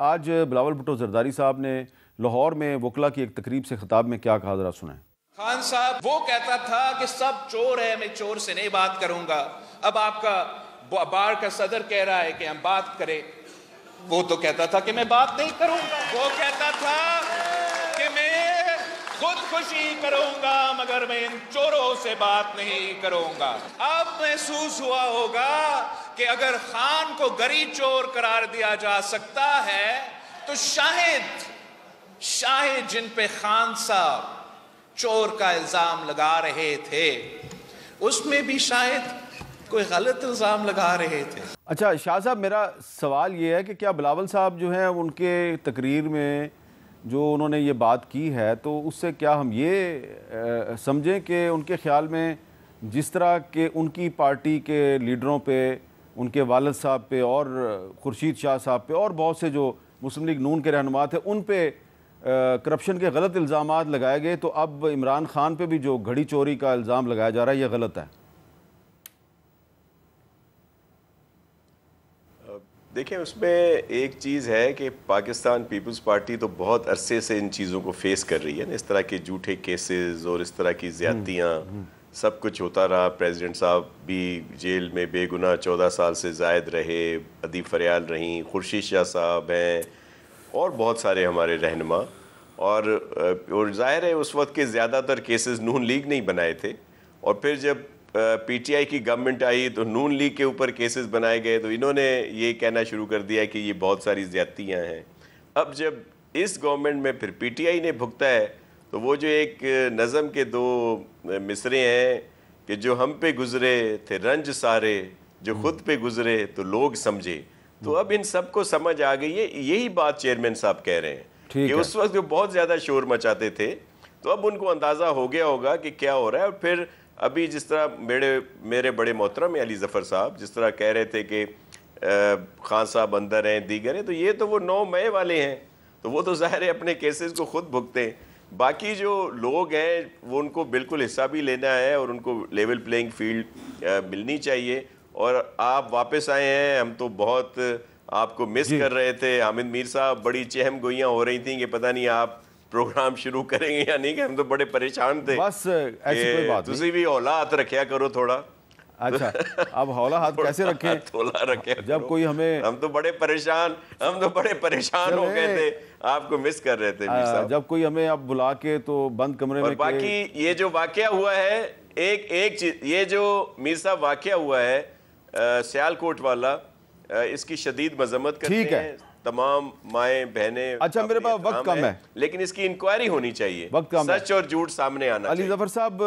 आज बिलावल भुट्टो जरदारी साहब ने लाहौर में वकला की एक तकरीब से खिताब में क्या कहा, जरा सुनाएं। खान साहब वो कहता था कि सब चोर है, मैं चोर से नहीं बात करूंगा। अब आपका बार का सदर कह रहा है कि हम बात करें, वो तो कहता था कि मैं बात नहीं करूंगा। वो कहता था कि मैं खुदकुशी करूंगा मगर मैं इन चोरों से बात नहीं करूंगा। अब महसूस हुआ होगा कि अगर खान को गरी चोर करार दिया जा सकता है तो शायद जिन पे खान साहब चोर का इल्जाम लगा रहे थे उसमें भी शायद कोई गलत इल्जाम लगा रहे थे। अच्छा शाह साहब, मेरा सवाल ये है कि क्या बिलावल साहब जो हैं उनके तकरीर में जो उन्होंने ये बात की है तो उससे क्या हम ये समझें कि उनके ख्याल में जिस तरह के उनकी पार्टी के लीडरों पे, उनके वालिद साहब पे और खुर्शीद शाह साहब पे और बहुत से जो मुस्लिम लीग नून के रहनुमा थे उन पे करप्शन के गलत इल्ज़ामात लगाए गए, तो अब इमरान खान पे भी जो घड़ी चोरी का इल्ज़ाम लगाया जा रहा है ये गलत है? देखिए, उसमें एक चीज़ है कि पाकिस्तान पीपल्स पार्टी तो बहुत अरसे से इन चीज़ों को फेस कर रही है ना, इस तरह के झूठे केसेस और इस तरह की ज़्यादतियाँ सब कुछ होता रहा। प्रेसिडेंट साहब भी जेल में बेगुनाह 14 साल से ज़ायद रहे, अदीब फरियाल रहीं, खुर्शीद शाह साहब हैं और बहुत सारे हमारे रहनुमा। और ज़ाहिर है उस वक्त के ज़्यादातर केसेस नून लीग नहीं बनाए थे, और फिर जब पीटीआई की गवर्नमेंट आई तो नून लीग के ऊपर केसेस बनाए गए, तो इन्होंने ये कहना शुरू कर दिया कि ये बहुत सारी ज़्यादतियाँ हैं। अब जब इस गवर्नमेंट में फिर पीटीआई ने भुगता है तो वो जो एक नज़म के दो मिसरे हैं कि जो हम पे गुज़रे थे रंज सारे, जो खुद पे गुज़रे तो लोग समझे, तो अब इन सबको समझ आ गई है। यही बात चेयरमैन साहब कह रहे हैं कि उस वक्त जो बहुत ज़्यादा शोर मचाते थे तो अब उनको अंदाज़ा हो गया होगा कि क्या हो रहा है। और फिर अभी जिस तरह मेरे बड़े मोहतरम अली ज़फ़र साहब जिस तरह कह रहे थे कि खान साहब अंदर हैं, दीगर हैं, तो ये तो वो 9 मई वाले हैं, तो वो तो ज़ाहिर है अपने केसेस को खुद भुगते हैं। बाकी जो लोग हैं वो उनको बिल्कुल हिस्सा भी लेना है और उनको लेवल प्लेइंग फील्ड मिलनी चाहिए। और आप वापस आए हैं, हम तो बहुत आपको मिस कर रहे थे। हामिद मीर साहब, बड़ी चहम गोइयाँ हो रही थी कि पता नहीं आप प्रोग्राम शुरू करेंगे या नहीं, कि हम तो बड़े परेशान थे। बस ऐसी कोई बात नहीं, भी हौला हाथ रखा करो थोड़ा। अच्छा, अब हौला हाथ कैसे रखें? हौला रखे जब कोई हमें, हम तो बड़े परेशान हो गए थे, आपको मिस कर रहे थे मीर साहब। जब कोई हमें अब बुला के तो बंद कमरे में। बाकी ये जो वाकया हुआ है, एक चीज, ये जो मीर साहब वाकया हुआ है सियालकोट वाला, इसकी शदीद मजम्मत करते हैं तमाम माएँ बहनें। अच्छा, मेरे पास वक्त कम है, लेकिन इसकी इंक्वायरी होनी चाहिए, वक्त कम है, सच और झूठ सामने आना चाहिए। अली ज़फ़र साहब,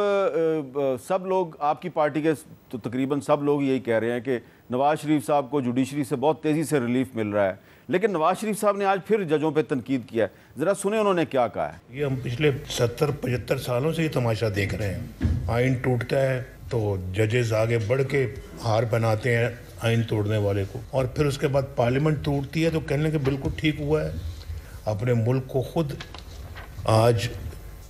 सब लोग आपकी पार्टी के तो तकरीबन सब लोग यही कह रहे हैं कि नवाज शरीफ साहब को जुडिशरी से बहुत तेज़ी से रिलीफ मिल रहा है, लेकिन नवाज शरीफ साहब ने आज फिर जजों पे तनकीद किया है। ज़रा सुने उन्होंने क्या कहा है। ये हम पिछले 70-75 सालों से ये तमाशा देख रहे हैं। आइन टूटता है तो जजेस आगे बढ़ के हार बनाते हैं आइन तोड़ने वाले को, और फिर उसके बाद पार्लियामेंट टूटती है तो कहने के बिल्कुल ठीक हुआ है। अपने मुल्क को खुद आज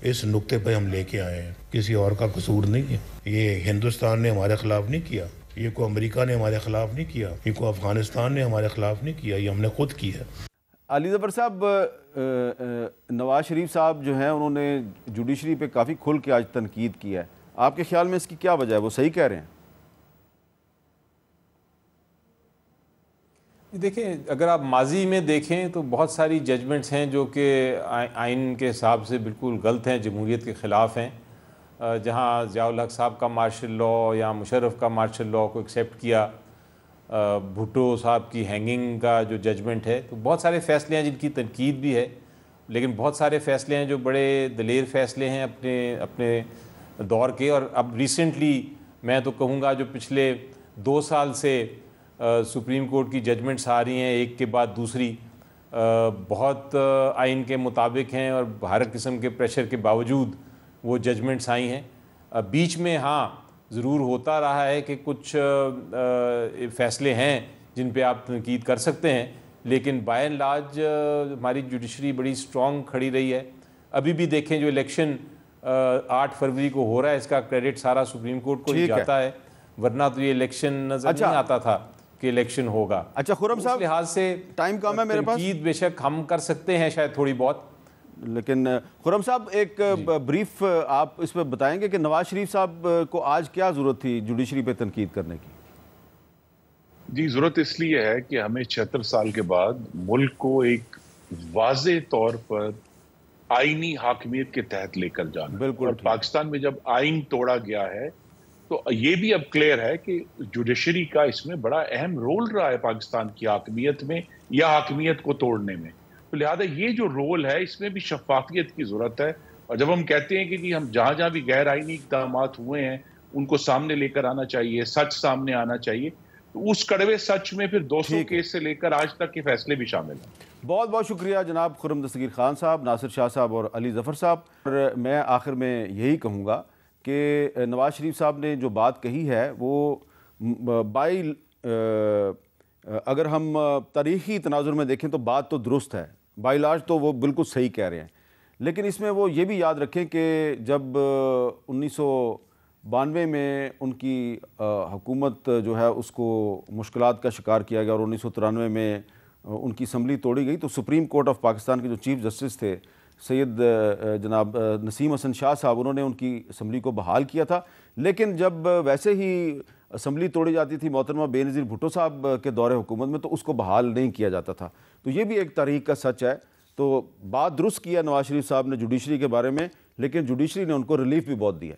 इस नुक्ते पे हम लेके आए हैं, किसी और का कसूर नहीं है। ये हिंदुस्तान ने हमारे खिलाफ नहीं किया, ये को अमेरिका ने हमारे खिलाफ नहीं किया, ये को अफगानिस्तान ने हमारे खिलाफ नहीं किया, ये हमने खुद किया। अली ज़फ़र साहब, नवाज शरीफ साहब जो हैं उन्होंने जुडिशरी पे काफ़ी खुल के आज तनकीद किया है, आपके ख्याल में इसकी क्या वजह है? वो सही कह रहे हैं? देखिए, अगर आप माजी में देखें तो बहुत सारी जजमेंट्स हैं जो कि आइन के हिसाब से बिल्कुल गलत हैं, जमहूरियत के ख़िलाफ़ हैं। जहां ज़ियाउल हक साहब का मार्शल लॉ या मुशर्रफ का मार्शल लॉ को एक्सेप्ट किया, भुट्टो साहब की हैंगिंग का जो जजमेंट है, तो बहुत सारे फ़ैसले हैं जिनकी तनकीद भी है, लेकिन बहुत सारे फ़ैसले हैं जो बड़े दलेर फ़ैसले हैं अपने दौर के। और अब रिसेंटली मैं तो कहूँगा जो पिछले 2 साल से सुप्रीम कोर्ट की जजमेंट्स आ रही हैं एक के बाद दूसरी, बहुत आइन के मुताबिक हैं और हर किस्म के प्रेशर के बावजूद वो जजमेंट्स आई हैं। बीच में हाँ ज़रूर होता रहा है कि कुछ फ़ैसले हैं जिन पे आप तनकीद कर सकते हैं, लेकिन बाय एंड लार्ज हमारी जुडिशरी बड़ी स्ट्रॉन्ग खड़ी रही है। अभी भी देखें जो इलेक्शन 8 फरवरी को हो रहा है, इसका क्रेडिट सारा सुप्रीम कोर्ट को ही जाता है, वरना तो ये इलेक्शन नज़र नहीं आता था कि इलेक्शन होगा। अच्छा खुर्रम साहब, उस लिहाज से टाइम कम है मेरे पास, तनकीद बेशक हम कर सकते हैं शायद थोड़ी बहुत, लेकिन खुर्रम साहब एक ब्रीफ आप इस पर बताएंगे कि नवाज शरीफ साहब को आज क्या ज़रूरत थी जुडिशरी पे तनकीद करने की? जी, ज़रूरत इसलिए है कि हमें 76 साल के बाद मुल्क को एक वाज़े तौर पर आईनी हाकमियत के तहत लेकर जाना। बिल्कुल और पाकिस्तान में जब आइन तोड़ा गया है तो ये भी अब क्लियर है कि जुडिशरी का इसमें बड़ा अहम रोल रहा है पाकिस्तान की हाकमियत में या हाकमियत को तोड़ने में। तो लिहाजा ये जो रोल है इसमें भी शफाफियत की ज़रूरत है। और जब हम कहते हैं कि जी हम जहाँ जहाँ भी गैर आइनी इक़दाम हुए हैं उनको सामने लेकर आना चाहिए, सच सामने आना चाहिए, तो उस कड़वे सच में फिर 200 केस से लेकर आज तक के फैसले भी शामिल हैं। बहुत बहुत शुक्रिया जनाब खुर्रम दस्तगीर खान साहब, नासिर शाह साहब और अली ज़फ़र साहब। और मैं आखिर में यही कहूँगा कि नवाज शरीफ साहब ने जो बात कही है वो अगर हम तारीख़ी तनाजुर में देखें तो बात तो दुरुस्त है, बाइलाज तो वो बिल्कुल सही कह रहे हैं, लेकिन इसमें वो ये भी याद रखें कि जब 1992 में उनकी हुकूमत जो है उसको मुश्किलात का शिकार किया गया और 1993 में उनकी असम्बली तोड़ी गई, तो सुप्रीम कोर्ट ऑफ पाकिस्तान के जो चीफ जस्टिस थे सैयद जनाब नसीम हसन शाह साहब, उन्होंने उनकी असम्बली को बहाल किया था। लेकिन जब वैसे ही असम्बली तोड़ी जाती थी मोहतरमा बेनज़ीर भुट्टो साहब के दौरे हुकूमत में, तो उसको बहाल नहीं किया जाता था। तो ये भी एक तारीख का सच है। तो बात दुरुस्त किया नवाज शरीफ साहब ने जुडिशरी के बारे में, लेकिन जुडिशरी ने उनको रिलीफ भी बहुत दिया।